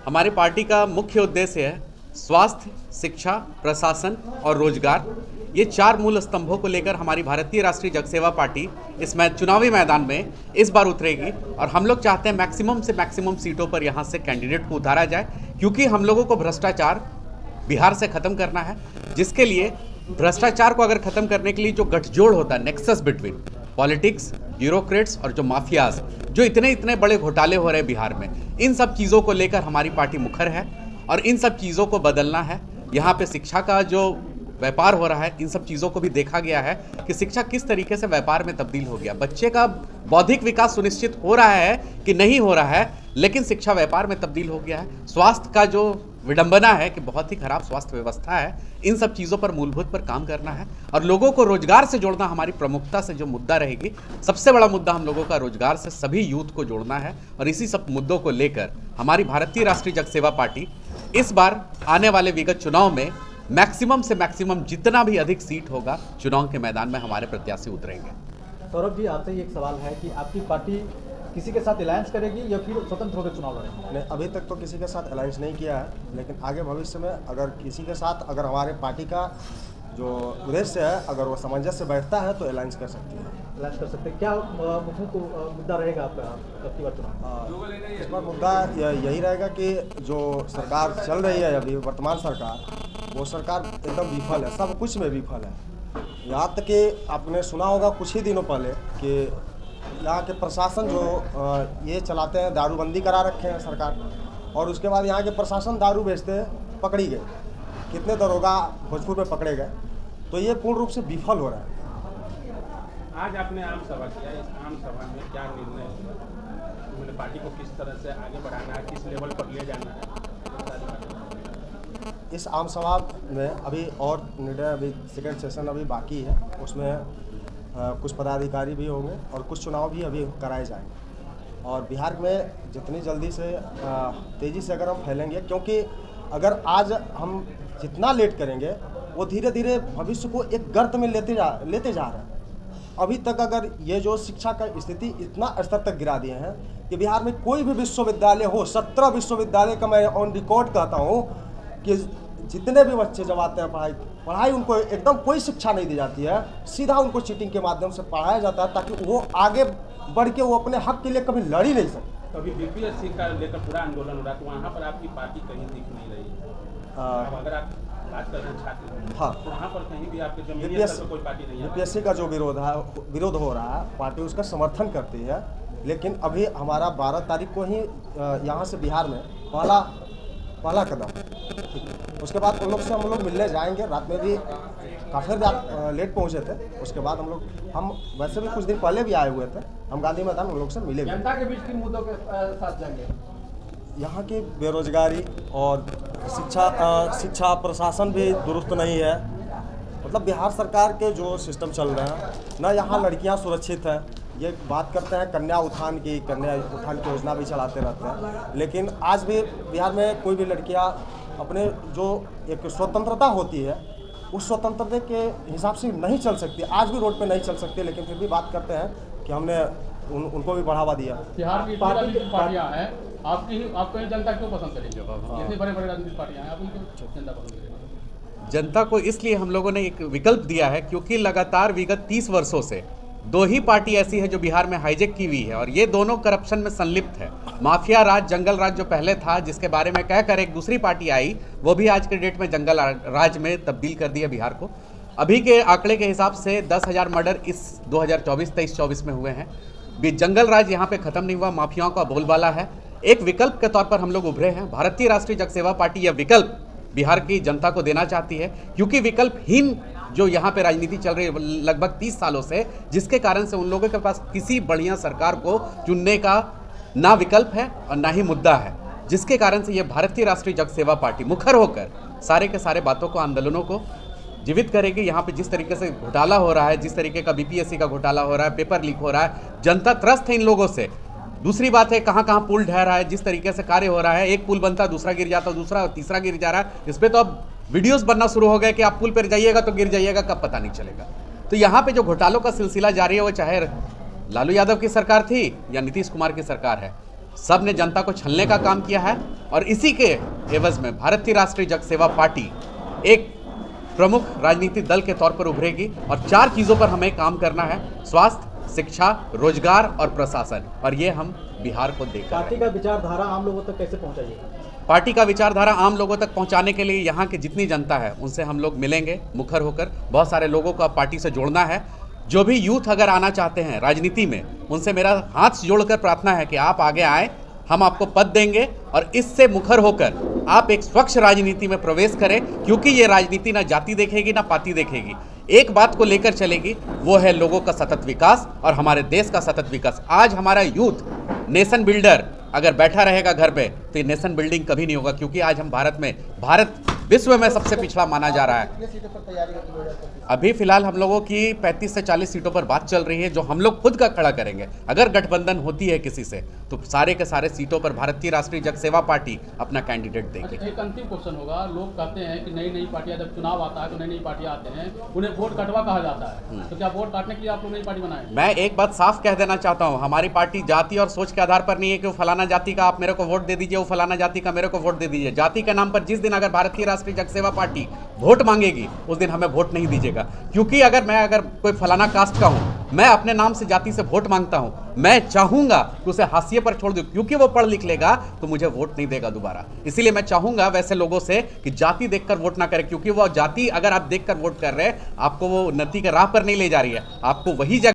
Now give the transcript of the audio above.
हमारी पार्टी का मुख्य उद्देश्य है स्वास्थ्य, शिक्षा, प्रशासन और रोजगार। ये चार मूल स्तंभों को लेकर हमारी भारतीय राष्ट्रीय जन सेवा पार्टी इस चुनावी मैदान में इस बार उतरेगी और हम लोग चाहते हैं मैक्सिमम से मैक्सिमम सीटों पर यहाँ से कैंडिडेट को उतारा जाए, क्योंकि हम लोगों को भ्रष्टाचार बिहार से ख़त्म करना है। जिसके लिए भ्रष्टाचार को अगर ख़त्म करने के लिए जो गठजोड़ होता है, नेक्सस बिटवीन पॉलिटिक्स, ब्यूरोक्रेट्स और जो माफियाज, जो इतने बड़े घोटाले हो रहे हैं बिहार में, इन सब चीज़ों को लेकर हमारी पार्टी मुखर है और इन सब चीज़ों को बदलना है। यहाँ पे शिक्षा का जो व्यापार हो रहा है, इन सब चीज़ों को भी देखा गया है कि शिक्षा किस तरीके से व्यापार में तब्दील हो गया। बच्चे का बौद्धिक विकास सुनिश्चित हो रहा है कि नहीं हो रहा है, लेकिन शिक्षा व्यापार में तब्दील हो गया है। स्वास्थ्य का जो विडंबना है कि बहुत ही खराब स्वास्थ्य व्यवस्था है, इन सब चीज़ों पर मूलभूत पर काम करना है और लोगों को रोजगार से जोड़ना हमारी प्रमुखता से जो मुद्दा रहेगी। सबसे बड़ा मुद्दा हम लोगों का रोजगार से सभी यूथ को जोड़ना है और इसी सब मुद्दों को लेकर हमारी भारतीय राष्ट्रीय जन सेवा पार्टी इस बार आने वाले विगत चुनाव में मैक्सिमम से मैक्सिमम जितना भी अधिक सीट होगा, चुनाव के मैदान में हमारे प्रत्याशी उतरेंगे। सौरभ जी, आपसे एक सवाल है कि आपकी पार्टी किसी के साथ अलायंस करेगी या फिर स्वतंत्र होकर चुनाव लड़ेगी? नहीं, अभी तक तो किसी के साथ अलायंस नहीं किया है, लेकिन आगे भविष्य में अगर किसी के साथ, अगर हमारे पार्टी का जो उद्देश्य है अगर वो सामंजस्य बैठता है तो अलायंस कर सकती है। अलायंस कर सकते हैं। क्या मुख्य मुद्दा रहेगा आपका अब बार चुनाव? इस बार मुद्दा यही रहेगा कि जो सरकार चल रही है अभी वर्तमान सरकार, वो सरकार एकदम विफल है, सब कुछ में विफल है। यहाँ तक कि आपने सुना होगा कुछ ही दिनों पहले कि यहाँ के प्रशासन जो ये चलाते हैं, दारूबंदी करा रखे हैं सरकार, और उसके बाद यहाँ के प्रशासन दारू बेचते पकड़ी गए। कितने दरोगा भोजपुर में पकड़े गए। तो ये पूर्ण रूप से विफल हो रहा है। आज आपने आम सभा किया, इस आम सभा में क्या निर्णय हुआ? पार्टी को किस तरह से आगे बढ़ाना है, किस लेवल पर ले जाना है? इस आम सभा में अभी और निर्णय, अभी सेकेंड सेशन अभी बाकी है, उसमें कुछ पदाधिकारी भी होंगे और कुछ चुनाव भी अभी कराए जाएंगे। और बिहार में जितनी जल्दी से तेज़ी से अगर हम फैलेंगे, क्योंकि अगर आज हम जितना लेट करेंगे वो धीरे धीरे भविष्य को एक गर्त में लेते जा रहे हैं। अभी तक अगर ये जो शिक्षा का स्थिति इतना स्तर तक गिरा दिए हैं कि बिहार में कोई भी विश्वविद्यालय हो, 17 विश्वविद्यालय का मैं ऑन रिकॉर्ड कहता हूँ कि जितने भी बच्चे जब आते हैं पढ़ाई उनको एकदम कोई शिक्षा नहीं दी जाती है, सीधा उनको चीटिंग के माध्यम से पढ़ाया जाता है ताकि वो आगे बढ़ के वो अपने हक के लिए कभी लड़ ही नहीं सकते। अभी बीपीएससी का लेकर पूरा आंदोलन हो रहा है, तो वहाँ पर आपकी पार्टी कहीं दिख नहीं रही है। अगर आप बात कर रहे हैं छात्र, हाँ, तो वहाँ पर कहीं भी आपके जमीनी स्तर पर कोई पार्टी नहीं है। बीपीएससी का जो विरोध हो रहा है, पार्टी उसका समर्थन करती है, लेकिन अभी हमारा 12 तारीख को ही यहाँ से बिहार में पहला कदम। उसके बाद उन लोग से हम लोग मिलने जाएंगे। रात में भी काफ़ी लेट पहुँचे थे। उसके बाद हम वैसे भी कुछ दिन पहले भी आए हुए थे, हम गांधी मैदान उन लोग से मिले। जनता के बीच किन मुद्दों के साथ जाएंगे? यहाँ की बेरोजगारी और शिक्षा प्रशासन भी दुरुस्त नहीं है। मतलब बिहार सरकार के जो सिस्टम चल रहे हैं ना, यहाँ लड़कियाँ सुरक्षित हैं। ये बात करते हैं कन्या उत्थान की योजना भी चलाते रहते हैं, लेकिन आज भी बिहार में कोई भी लड़कियाँ अपने जो एक स्वतंत्रता होती है उस स्वतंत्रता के हिसाब से नहीं चल सकती। आज भी रोड पे नहीं चल सकती, लेकिन फिर भी बात करते हैं कि हमने उनको भी बढ़ावा दिया। बिहार की पार्टियां हैं, आपको जनता क्यों पसंद करेगी? इतनी बड़े राजनीतिक पार्टियां हैं, आप उनको जनता पसंद करेगी? जनता को इसलिए हम लोगों ने एक विकल्प दिया है क्योंकि लगातार विगत 30 वर्षों से 2 ही पार्टी ऐसी है जो बिहार में हाईजेक की हुई है और ये दोनों करप्शन में संलिप्त है। माफिया राज, जंगल राज जो पहले था, जिसके बारे में कहकर एक दूसरी पार्टी आई, वो भी आज के डेट में जंगल राज में तब्दील कर दिया बिहार को। अभी के आंकड़े के हिसाब से 10,000 मर्डर इस 2023-24 में हुए हैं। जंगल राज यहाँ पे खत्म नहीं हुआ, माफियाओं का बोलबाला है। एक विकल्प के तौर पर हम लोग उभरे हैं। भारतीय राष्ट्रीय जन सेवा पार्टी यह विकल्प बिहार की जनता को देना चाहती है, क्योंकि विकल्पहीन जो यहाँ पे राजनीति चल रही है लगभग 30 सालों से, जिसके कारण से उन लोगों के पास किसी बढ़िया सरकार को चुनने का ना विकल्प है और ना ही मुद्दा है, जिसके कारण से ये भारतीय राष्ट्रीय जन सेवा पार्टी मुखर होकर सारे के सारे बातों को, आंदोलनों को जीवित करेगी। यहाँ पे जिस तरीके से घोटाला हो रहा है, जिस तरीके का बीपीएससी का घोटाला हो रहा है, पेपर लीक हो रहा है, जनता त्रस्त है इन लोगों से। दूसरी बात है कहाँ कहाँ पुल ढह रहा है, जिस तरीके से कार्य हो रहा है, एक पुल बनता है दूसरा गिर जाता है, दूसरा तीसरा गिर जा रहा है। इस पर तो अब वीडियोस बनना शुरू हो गए कि आप पुल पर जाइएगा तो गिर जाइएगा, कब पता नहीं चलेगा। तो यहाँ पे जो घोटालों का सिलसिला जारी है, वो चाहे लालू यादव की सरकार थी या नीतीश कुमार की सरकार है, सब ने जनता को छलने का काम किया है और इसी के एवज में भारतीय राष्ट्रीय जन सेवा पार्टी एक प्रमुख राजनीतिक दल के तौर पर उभरेगी और 4 चीज़ों पर हमें काम करना है: स्वास्थ्य, शिक्षा, रोजगार और प्रशासन। और ये हम बिहार को देकर पार्टी का विचारधारा आम लोगों तक कैसे पहुंचाइएगा? पार्टी का विचारधारा आम लोगों तक पहुंचाने के लिए यहाँ की जितनी जनता है उनसे हम लोग मिलेंगे मुखर होकर। बहुत सारे लोगों को पार्टी से जोड़ना है। जो भी यूथ अगर आना चाहते हैं राजनीति में, उनसे मेरा हाथ जोड़कर प्रार्थना है कि आप आगे आए, हम आपको पद देंगे और इससे मुखर होकर आप एक स्वच्छ राजनीति में प्रवेश करें, क्योंकि ये राजनीति ना जाति देखेगी ना पाति देखेगी। एक बात को लेकर चलेगी, वो है लोगों का सतत विकास और हमारे देश का सतत विकास। आज हमारा यूथ नेशन बिल्डर अगर बैठा रहेगा घर पे तो ये नेशन बिल्डिंग कभी नहीं होगा, क्योंकि आज हम भारत विश्व में सबसे पिछड़ा माना जा रहा है। अभी फिलहाल हम लोगों की 35 से 40 सीटों पर बात चल रही है, जो हम लोग खुद का खड़ा करेंगे। अगर गठबंधन होती है किसी से तो सारे के सारे सीटों पर भारतीय राष्ट्रीय जन सेवा पार्टी अपना कैंडिडेट देगी। एक अंतिम क्वेश्चन होगा, लोग कहते हैं कि नई पार्टियां जब चुनाव आता है तो नई पार्टियां आते हैं, उन्हें वोट कटवा कहा जाता है, तो क्या वोट काटने के लिए आप लोग नई पार्टी बनाए? मैं एक बात साफ कह देना चाहता हूँ, हमारी पार्टी जाति और सोच के आधार पर नहीं है कि वो फलाना जाति का आप मेरे को वोट दे दीजिए, वो फलाना जाति का मेरे को वोट दे दीजिए। जाति के नाम पर जिस दिन अगर भारतीय राष्ट्रीय जन सेवा पार्टी वोट मांगेगी उस दिन हमें वोट नहीं दीजिएगा, क्योंकि अगर कोई फलाना कास्ट का हूं, मैं अपने नाम से जाति से वोट मांगता हूं, मैं चाहूंगा कि उसे हाशिए पर छोड़ दूं, क्योंकि वो पढ़ लिख लेगा तो मुझे वोट नहीं देगा दोबारा। इसीलिए मैं चाहूंगा वैसे लोगों से कि जाति देखकर वोट ना करें, क्योंकि वो जाति अगर आप देखकर वोट कर रहे हैं, आपको वो उन्नति के राह पर नहीं ले जा रही है, आपको वही जगह